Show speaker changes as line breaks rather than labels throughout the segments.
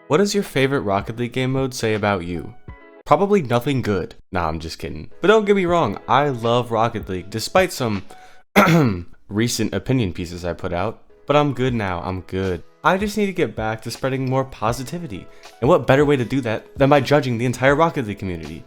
What does your favorite Rocket League game mode say about you? Probably nothing good. Nah, I'm just kidding. But don't get me wrong, I love Rocket League, despite some recent opinion pieces I put out. But I'm good now, I'm good. I just need to get back to spreading more positivity. And what better way to do that than by judging the entire Rocket League community?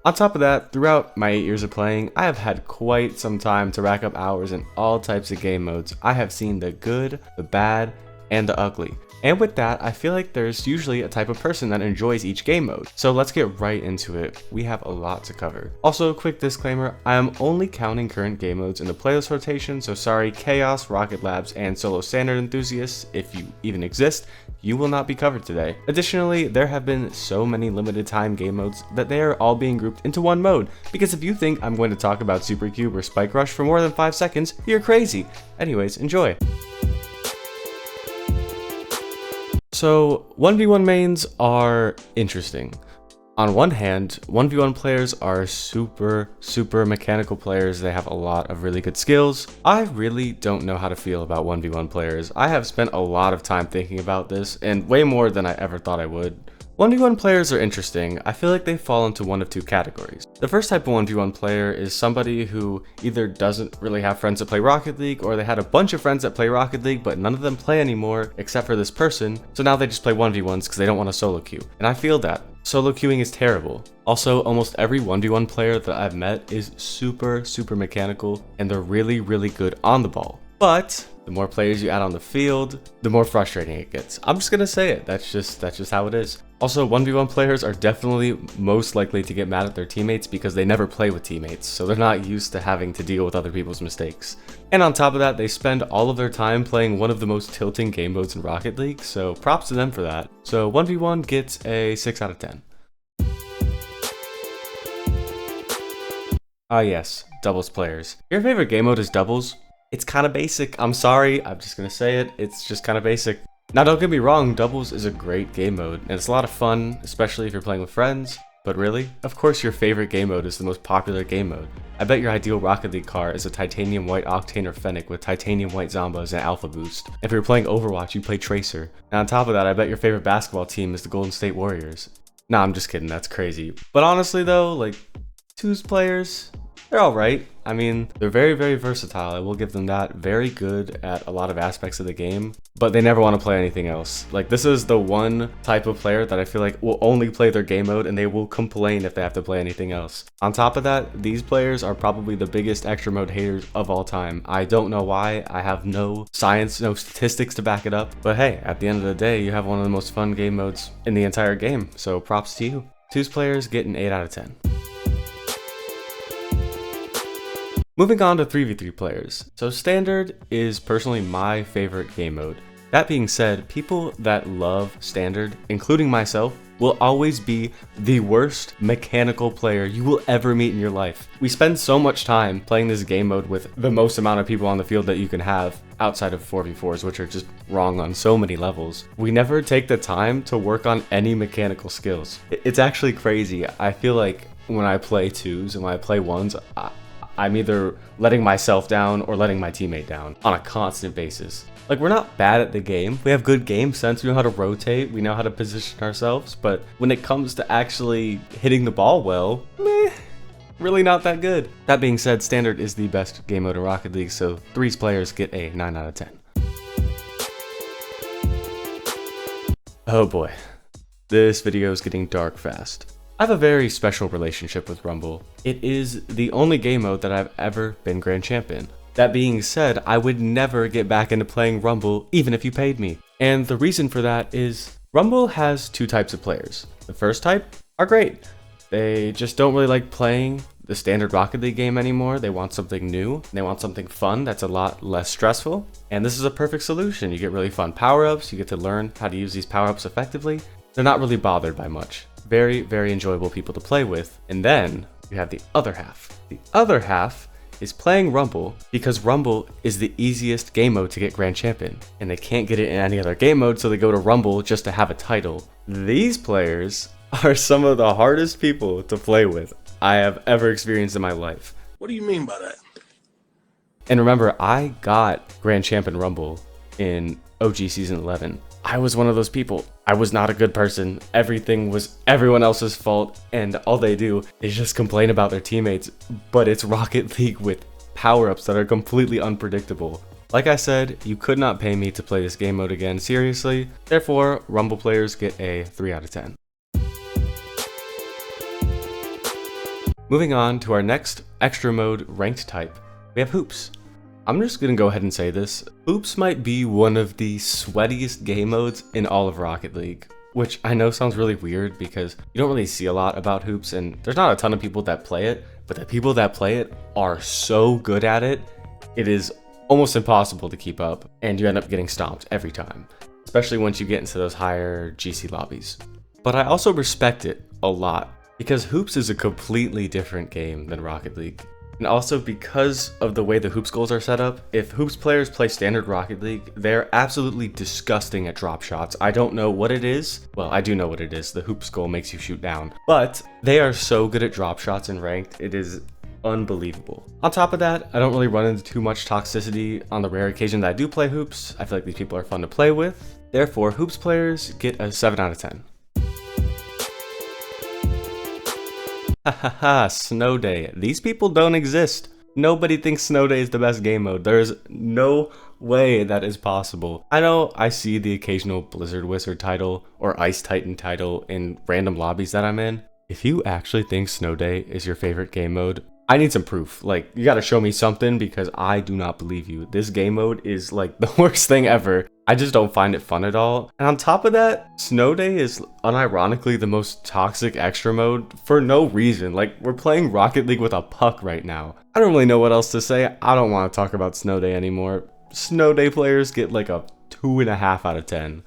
On top of that, throughout my 8 years of playing, I have had quite some time to rack up hours in all types of game modes. I have seen the good, the bad, and the ugly. And with that, I feel like there's usually a type of person that enjoys each game mode. So let's get right into it. We have a lot to cover. Also, quick disclaimer, I am only counting current game modes in the playlist rotation, so sorry Chaos, Rocket Labs, and Solo Standard enthusiasts, if you even exist, you will not be covered today. Additionally, there have been so many limited time game modes that they are all being grouped into one mode, because if you think I'm going to talk about Supercube or Spike Rush for more than 5 seconds, you're crazy. Anyways, enjoy. So 1v1 mains are interesting. On one hand, 1v1 players are super mechanical players. They have a lot of really good skills. I really don't know how to feel about 1v1 players. I have spent a lot of time thinking about this, and way more than I ever thought I would. 1v1 players are interesting. I feel like they fall into one of two categories. The first type of 1v1 player is somebody who either doesn't really have friends that play Rocket League, or they had a bunch of friends that play Rocket League, but none of them play anymore except for this person, so now they just play 1v1s because they don't want to solo queue. And I feel that. Solo queuing is terrible. Also, almost every 1v1 player that I've met is super mechanical, and they're really good on the ball. But the more players you add on the field, the more frustrating it gets. I'm just gonna say it. That's just how it is. Also, 1v1 players are definitely most likely to get mad at their teammates because they never play with teammates, so they're not used to having to deal with other people's mistakes. And on top of that, they spend all of their time playing one of the most tilting game modes in Rocket League, so props to them for that. So 1v1 gets a 6 out of 10. Ah yes, doubles players. Your favorite game mode is doubles? It's kind of basic. I'm sorry, I'm just gonna say it. It's just kind of basic. Now don't get me wrong, doubles is a great game mode, and it's a lot of fun, especially if you're playing with friends. But really, of course your favorite game mode is the most popular game mode. I bet your ideal Rocket League car is a titanium white Octane or Fennec with titanium white Zombas and Alpha Boost. If you're playing Overwatch, you play Tracer. And on top of that, I bet your favorite basketball team is the Golden State Warriors. Nah, I'm just kidding, that's crazy. But honestly though, like, twos players, they're alright. I mean, they're very versatile. I will give them that. Very good at a lot of aspects of the game, but they never want to play anything else. Like, this is the one type of player that I feel like will only play their game mode, and they will complain if they have to play anything else. On top of that, these players are probably the biggest extra mode haters of all time. I don't know why. I have no science, no statistics to back it up, but hey, at the end of the day, you have one of the most fun game modes in the entire game, so props to you. Twos players get an 8 out of 10. Moving on to 3v3 players. So Standard is personally my favorite game mode. That being said, people that love Standard, including myself, will always be the worst mechanical player you will ever meet in your life. We spend so much time playing this game mode with the most amount of people on the field that you can have outside of 4v4s, which are just wrong on so many levels. We never take the time to work on any mechanical skills. It's actually crazy. I feel like when I play twos and when I play ones, I'm either letting myself down or letting my teammate down on a constant basis. Like, we're not bad at the game. We have good game sense. We know how to rotate. We know how to position ourselves. But when it comes to actually hitting the ball well, really not that good. That being said, Standard is the best game mode in Rocket League, so threes players get a 9 out of 10. Oh boy, this video is getting dark fast. I have a very special relationship with Rumble. It is the only game mode that I've ever been Grand Champion. That being said, I would never get back into playing Rumble even if you paid me. And the reason for that is Rumble has two types of players. The first type are great. They just don't really like playing the standard Rocket League game anymore. They want something new. They want something fun that's a lot less stressful. And this is a perfect solution. You get really fun power-ups. You get to learn how to use these power-ups effectively. They're not really bothered by much. Very enjoyable people to play with. And then you have the other half. The other half is playing Rumble because Rumble is the easiest game mode to get Grand Champion. And they can't get it in any other game mode, so they go to Rumble just to have a title. These players are some of the hardest people to play with I have ever experienced in my life.
What do you mean by that?
And remember, I got Grand Champion Rumble in OG Season 11. I was one of those people. I was not a good person. Everything was everyone else's fault, and all they do is just complain about their teammates. But it's Rocket League with power-ups that are completely unpredictable. Like I said, you could not pay me to play this game mode again seriously. Therefore, Rumble players get a 3 out of 10. Moving on to our next extra mode ranked type, we have Hoops. I'm just gonna go ahead and say this. Hoops might be one of the sweatiest game modes in all of Rocket League, which I know sounds really weird because you don't really see a lot about Hoops and there's not a ton of people that play it, but the people that play it are so good at it, it is almost impossible to keep up and you end up getting stomped every time, especially once you get into those higher GC lobbies. But I also respect it a lot because Hoops is a completely different game than Rocket League. And also because of the way the Hoops goals are set up, if Hoops players play standard Rocket League, they're absolutely disgusting at drop shots. I don't know what it is. Well, I do know what it is. The Hoops goal makes you shoot down. But they are so good at drop shots in ranked, it is unbelievable. On top of that, I don't really run into too much toxicity on the rare occasion that I do play Hoops. I feel like these people are fun to play with. Therefore, Hoops players get a 7 out of 10. Hahaha, Snow Day. These people don't exist. Nobody thinks Snow Day is the best game mode. There's no way that is possible. I know I see the occasional Blizzard Wizard title or Ice Titan title in random lobbies that I'm in. If you actually think Snow Day is your favorite game mode, I need some proof. Like, you gotta show me something because I do not believe you. This game mode is like the worst thing ever. I just don't find it fun at all. And on top of that, Snow Day is unironically the most toxic extra mode for no reason. Like, we're playing Rocket League with a puck right now. I don't really know what else to say. I don't want to talk about Snow Day anymore. Snow Day players get like a 2.5 out of 10.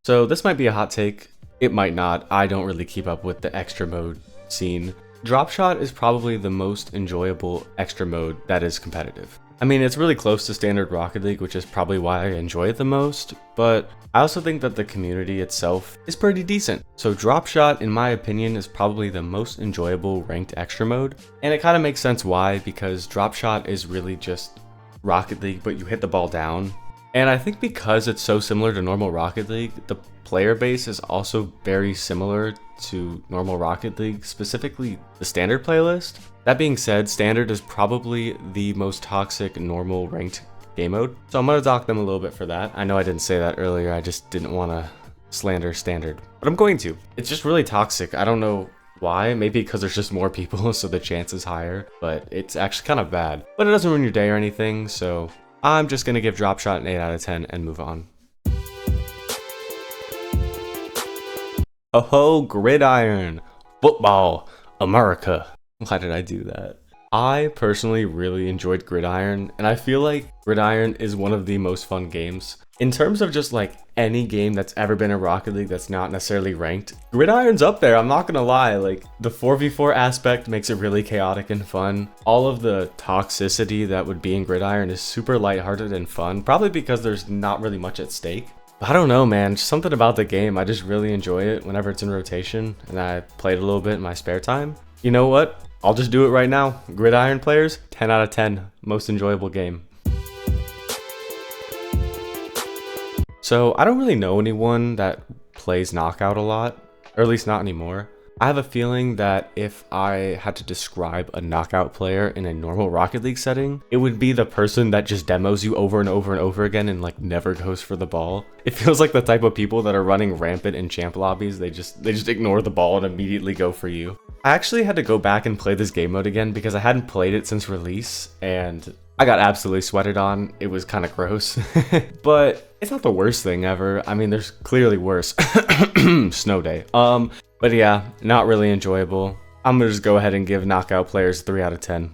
So this might be a hot take. It might not. I don't really keep up with the extra mode scene. Drop Shot is probably the most enjoyable extra mode that is competitive. I mean, it's really close to standard Rocket League, which is probably why I enjoy it the most, but I also think that the community itself is pretty decent. So Drop Shot, in my opinion, is probably the most enjoyable ranked extra mode, and it kind of makes sense why, because Drop Shot is really just Rocket League, but you hit the ball down. And I think because it's so similar to normal Rocket League, the player base is also very similar to normal Rocket League, specifically the standard playlist. That being said, standard is probably the most toxic normal ranked game mode, so I'm going to dock them a little bit for that. I know I didn't say that earlier, I just didn't want to slander standard, but I'm going to. It's just really toxic. I don't know why, maybe because there's just more people so the chance is higher, but it's actually kind of bad. But it doesn't ruin your day or anything, so I'm just going to give Drop Shot an 8 out of 10 and move on. Oh, Gridiron, football, America. Why did I do that? I personally really enjoyed Gridiron, and I feel like Gridiron is one of the most fun games. In terms of just like any game that's ever been in Rocket League that's not necessarily ranked, Gridiron's up there, I'm not gonna lie. Like, the 4v4 aspect makes it really chaotic and fun. All of the toxicity that would be in Gridiron is super lighthearted and fun, probably because there's not really much at stake. I don't know, man, just something about the game, I just really enjoy it whenever it's in rotation, and I play it a little bit in my spare time. You know what? I'll just do it right now. Gridiron players, 10 out of 10, most enjoyable game. So I don't really know anyone that plays Knockout a lot, or at least not anymore. I have a feeling that if I had to describe a Knockout player in a normal Rocket League setting, it would be the person that just demos you over and over and over again and like never goes for the ball. It feels like the type of people that are running rampant in champ lobbies. They just ignore the ball and immediately go for you. I actually had to go back and play this game mode again because I hadn't played it since release and I got absolutely sweated on. It was kind of gross, but it's not the worst thing ever. I mean, there's clearly worse. Snow Day. But yeah, not really enjoyable. I'm gonna just go ahead and give Knockout players 3 out of 10.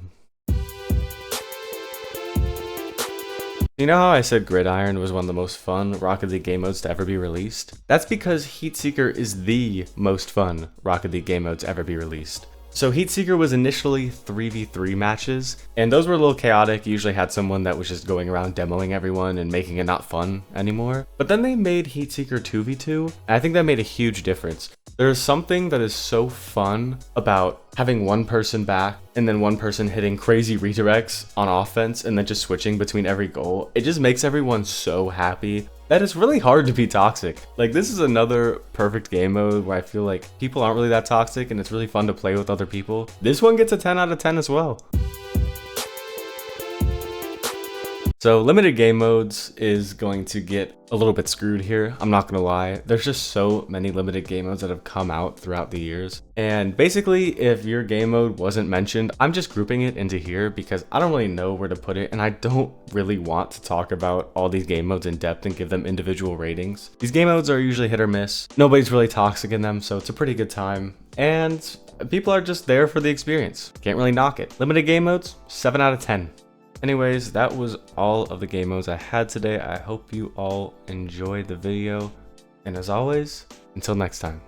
You know how I said Gridiron was one of the most fun Rocket League game modes to ever be released? That's because Heatseeker is the most fun Rocket League game mode to ever be released. So Heatseeker was initially 3v3 matches, and those were a little chaotic. You usually had someone that was just going around demoing everyone and making it not fun anymore. But then they made Heatseeker 2v2, and I think that made a huge difference. There's something that is so fun about having one person back and then one person hitting crazy redirects on offense and then just switching between every goal. It just makes everyone so happy that it's really hard to be toxic. Like, this is another perfect game mode where I feel like people aren't really that toxic and it's really fun to play with other people. This one gets a 10 out of 10 as well. So limited game modes is going to get a little bit screwed here. I'm not gonna lie. There's just so many limited game modes that have come out throughout the years. And basically, if your game mode wasn't mentioned, I'm just grouping it into here because I don't really know where to put it. And I don't really want to talk about all these game modes in depth and give them individual ratings. These game modes are usually hit or miss. Nobody's really toxic in them, so it's a pretty good time. And people are just there for the experience. Can't really knock it. Limited game modes, 7 out of 10. Anyways, that was all of the game modes I had today. I hope you all enjoyed the video. And as always, until next time.